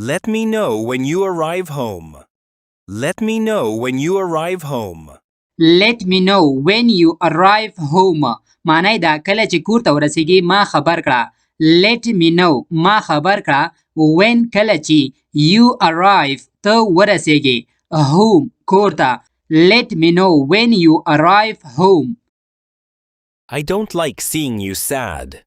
Let me know when you arrive home. Let me know when you arrive home. Let me know when you arrive home. معنی دا کله چې کور ته ورسیږي ما خبر کړه. Let me know ما خبر کړه. When کله چې you arrive ته ورسیږي. Home کور ته. Let me know when you arrive home. I don't like seeing you sad.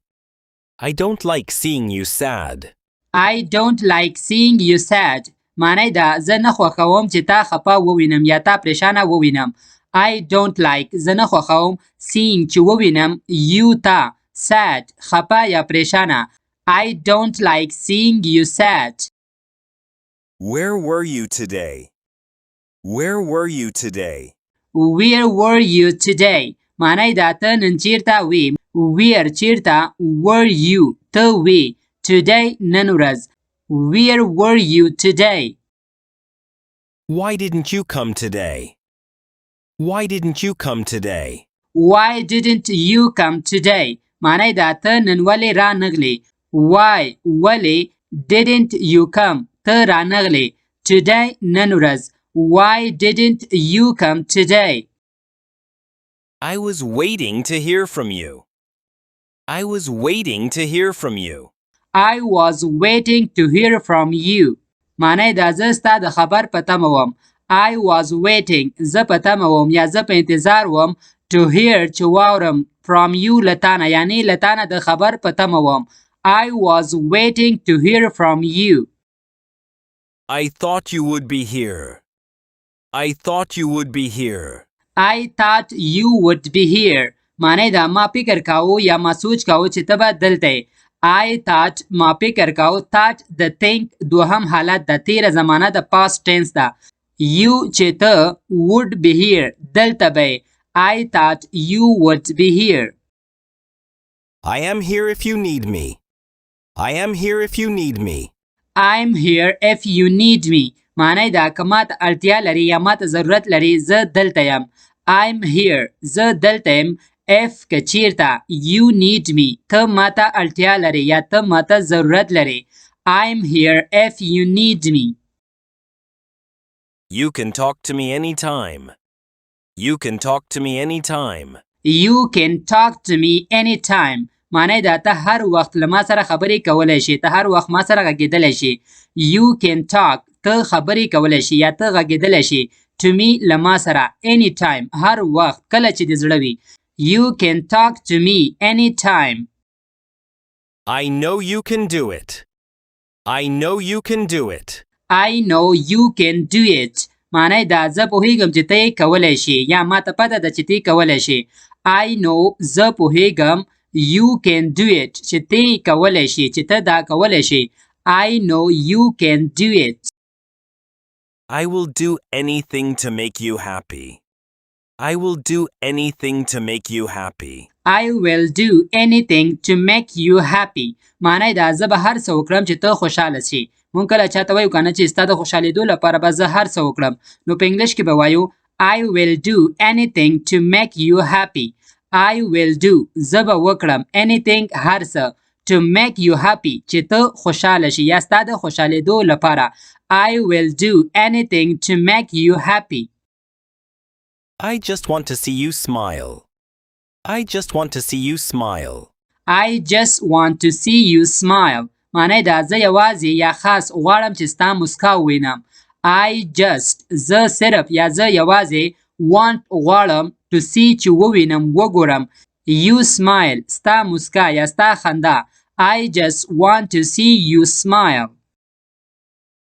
I don't like seeing you sad. I don't like seeing you sad. معنی دا زه نه خوښوم چې تا خفه ووینم یا تا پریشانه ووینم. I don't like زه نه خوښوم seeing چې ووینم you تا sad خفه یا پریشانه. I don't like seeing you sad. Where were you today? Where were you today? Where were you today? معنی دا ته نن چیرته وی. Where چیرته were you ته وی. Today نن ورځ. Where were you today? Why didn't you come today? Why didn't you come today? Why didn't you come today? معنی دا ته نن ولې را نغلی. Why ولې didn't you come ته را نغلی. Today نن ورځ. Why didn't you come today? I was waiting to hear from you. I was waiting to hear from you. I was waiting to hear from you. معنی دا زه ستا د خبر په تمه وم. I was waiting زه په تمه وم یا زه په انتظار وم to hear چې واورم from you لتانه یعنی لتانه د خبر په تمه وم. I was waiting to hear from you. I thought you would be here. I thought you would be here. I thought you would be here. معنی دا ما فکر کاو یا ما سوچ کاو چې ته به دلته. I thought ما فکر کاو thought د think دوهم حالت د تیره زمانه د past tense ده. You چې ته would be here دلته به. I thought you would be here. I am here if you need me. I am here if you need me. I'm here if you need me. معنی دا که ماته اړتیا لري یا ماته ضرورت لري زه دلته یم. I'm here زه دلته یم. If که چیرته you need me ته ماته اړتیا لري یا ته ماته ضرورت لري. I'm here if you need me. You can talk to me anytime. You can talk to me anytime. You can talk to me anytime. معنی دا ته هر وخت له ما سره خبرې کولی شي. ته هر وخت ما سره غږېدلی شي. You can talk ته خبرې کولی شي یا ته غږېدلی شي. To me له ما سره anytime هر وخت کله چې دې زړه وي. You can talk to me anytime. I know you can do it. I know you can do it. I know you can do it. معنی دا زه پوهیږم چې ته یې کولی شي یا ما ته پته ده چې ته یې کولی شي. I know زه پوهیږم you can do it چې ته یې کولی شي چې ته دا کولی شي. I know you can do it. I will do anything to make you happy. I will do anything to make you happy. I will do anything to make you happy. معنی دا زه به هر څه وکړم چې ته خوشحاله شي. مونږ کله چاته وایو کنه چې ستا د خوشحالېدو لپاره به زه هر څه وکړم. نو په انګلیش کې به وایو I will do anything to make you happy. I will do زه به وکړم anything هر څه to make you happy چې ته خوشحاله شي یا ستا د خوشحالېدو لپاره. I will do anything to make you happy. I just want to see you smile. I just want to see you smile. I just want to see you smile. معنی دا زه یوازې یا خاص غواړم چې ستا مسکا ووینم. I just زه صرف یا زه یوازې want غواړم to see چې ووینم وګورم. You smile ستا مسکا یا ستا خندا. I just want to see you smile.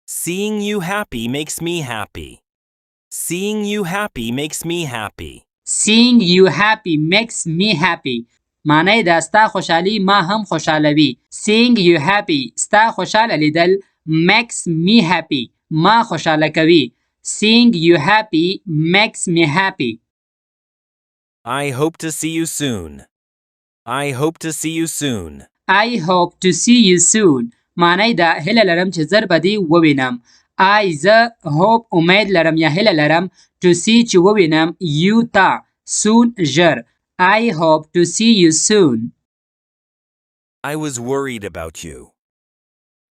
Seeing you happy makes me happy. Seeing you happy makes me happy. Seeing you happy makes me happy. معنی دا ستا خوشحالی ما هم خوشحالوي. Seeing you happy ستا خوشحاله لیدل makes me happy ما خوشحاله کوي. Seeing you happy makes me happy. I hope to see you soon. I hope to see you soon. I hope to see you soon. معنی دا هیله لرم چې زر به دې ووینم. I زه hope امید لرم یا هیله لرم to see چې ووینم you تا soon ژر. I hope to see you soon. I was worried about you.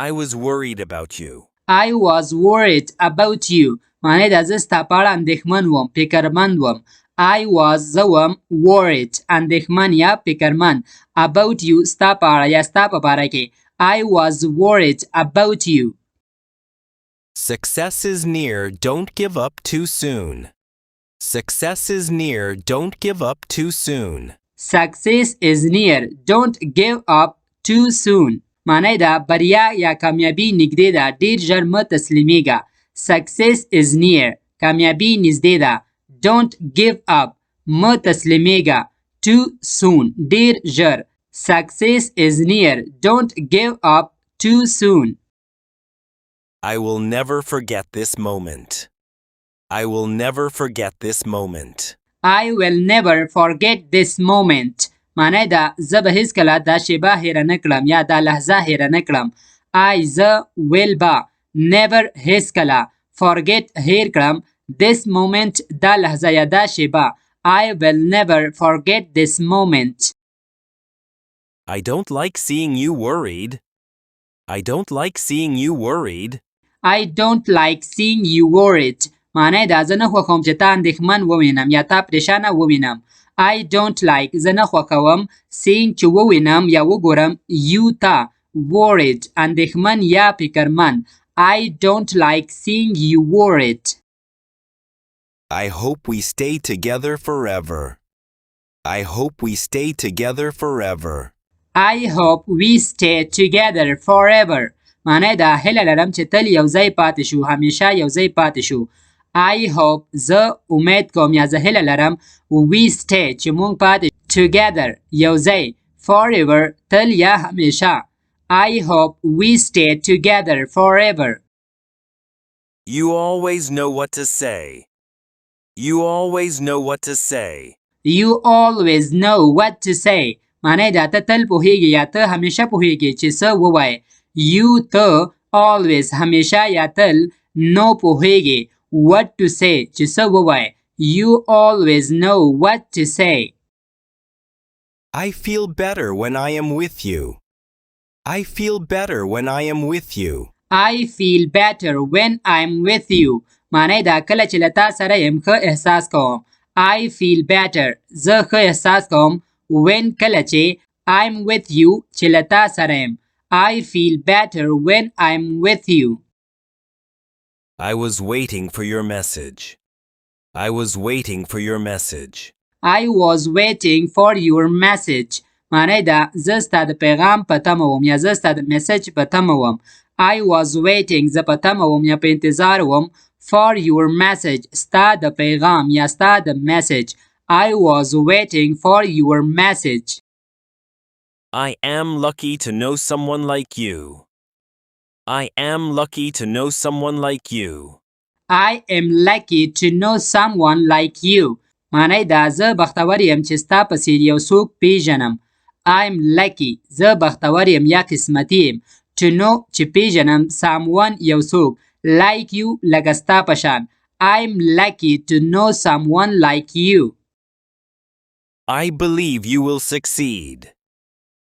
I was worried about you. I was worried about you. معنی دا زه ستا په اړه اندېښمن وم، فکرمند وم. I was زه وم worried اندېښمن یا فکرمند about you ستا په اړه یا ستا په باره کې. I was worried about you. Success is near, don't give up too soon. Success is near, don't give up too soon. Success is near. Don't give up too soon. معنی دا بریا یا کامیابی نږدې ده، ډیر ژر مه تسلیمیږه. Success is near. کامیابی نږدې ده. Don't give up. مه تسلیمیږه. Too soon. ډیر ژر. Success is near. Don't give up too soon. I will never forget this moment. I will never forget this moment. I will never forget this moment. معنی دا زه به هیڅکله دا شیبه هیره نه کړم یا دا لحظه هیره نه کړم. I زه will به never هیڅکله forget هیر کړم this moment دا لحظه یا دا شیبه. I will never forget this moment. I don't like seeing you worried. I don't like seeing you worried. I don't like seeing you worried. معنی دا زه نه خوښوم چې تا اندېښمن ووینم یا تا پریشانه ووینم. I don't like زه نه خوښوم seeing چې ووینم یا وګورم you تا worried اندېښمن یا فکرمند. I don't like seeing you worried. I hope we stay together forever. I hope we stay together forever. I hope we stay together forever. معنی دا هیله لرم چې تل یو ځای پاتې شو، همیشه یو ځای پاتې شو. I hope زه امید کوم یا زه هیله لرم we stay چې مونږ پاتې together یو ځای forever تل یا همیشه. I hope we stay together forever. You always know what to say. You always know what to say. You always know what to say. معنی دا ته تل پوهیږي یا ته همیشه پوهیږي چې څه ووایې. You ته always همیشه یا تل know پوهیږي what to say چې څه ووایې. You always know what to say. I feel better when I am with you. I feel better when I am with you. I feel better when I'm with you. معنی دا کله چې له تا سره یم ښه احساس کوم. I feel better زه ښه احساس کوم when کله چې I'm with you چې له تا سره یم. I feel better when I'm with you. I was waiting for your message. I was waiting for your message. I was waiting for your message. معنی دا زه ستا د پیغام په تمه وم یا زه ستا د میسج په تمه وم. I was waiting زه په تمه وم یا په انتظار وم for your message ستا د پیغام یا ستا د میسج. I was waiting for your message. I am lucky to know someone like you. I am lucky to know someone like you. I am lucky to know someone like you. معنی دا زه بختور یم چې ستا په څیر یو څوک پیژنم. I'm lucky زه بختور یم یا قسمتي یم to know چې پیژنم someone یو څوک like you لکه ستا په شان. I'm lucky to know someone like you. I believe you will succeed.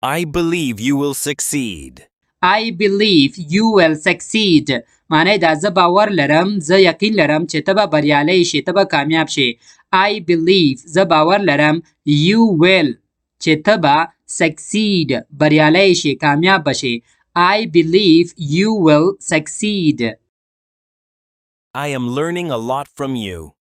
I believe you will succeed. I believe you will succeed. معنی دا زه باور لرم زه یقین لرم چې ته به بریالی شې ته به کامیاب شې. I believe زه باور لرم you will چې ته به succeed بریالی شې کامیاب بشې. I believe you will succeed. I am learning a lot from you.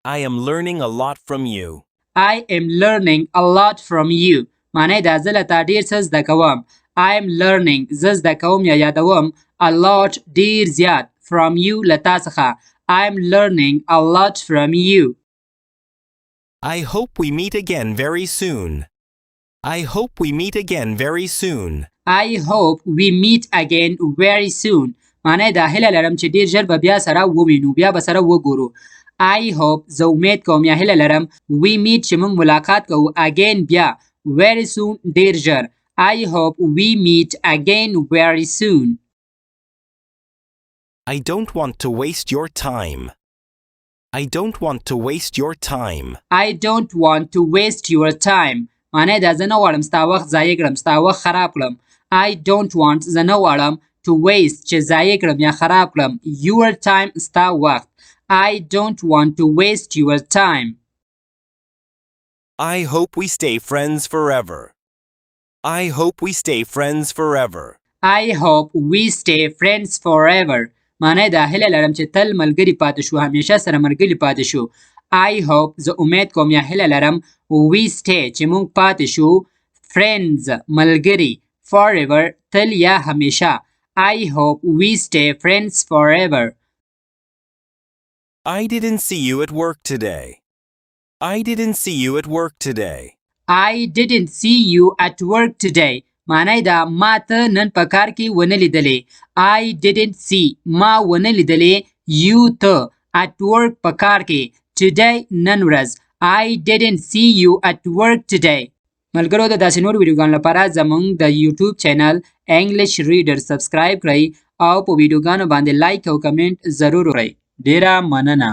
I am learning a lot from you. I am learning a lot from you. معنی دا زه له تا ډیر څه زده کوم. I am learning زه زده کوم یا یادوم a lot ډیر زیات from you له تا څخه. I am learning a lot from you. I hope we meet again very soon. I hope we meet again very soon. I hope we meet again very soon. معنی دا هیله لرم چې ډیر ژر به بیا سره ووینو بیا به سره وګورو. I hope زه امید کوم یا هیله لرم we meet چې موږ ملاقات کوو again بیا very soon ډیر ژر. I hope we meet again very soon. I don't want to waste your time. I don't want to waste your time. I don't want to waste your time. معنی دا زه نه غواړم ستا وخت ضایع کړم ستا وخت خراب کړم. I don't want زه نه غواړم to waste چې ضایع کړم یا خراب کړم your time ستا وخت I don't want to waste your time I hope we stay friends forever. I hope we stay friends forever. I hope we stay friends forever معنی دا هیله لرم چې تل ملګری پاتې شو همیشه سره ملګری پاتې شو I hope زه امید کوم یا هیله لرم we stay چې مونږ پاتې شو friends ملګری forever تل یا همیشه I hope we stay friends forever I didn't see you at work today. I didn't see you at work today. I didn't see you at work today معنی دا ما ته نن په کار کې ونه لیدلې I didn't see ما ونه لیدلې you ته at work په کار کې today نن ورځ I didn't see you at work today ملګرو د داسې نور ویډیوګانو لپاره زموږ د یوټیوب چینل انګلیش ریډر سبسکرایب کړئ او په ویډیوګانو باندې لایک او کمنټ ضرور وکړئ ډیره مننه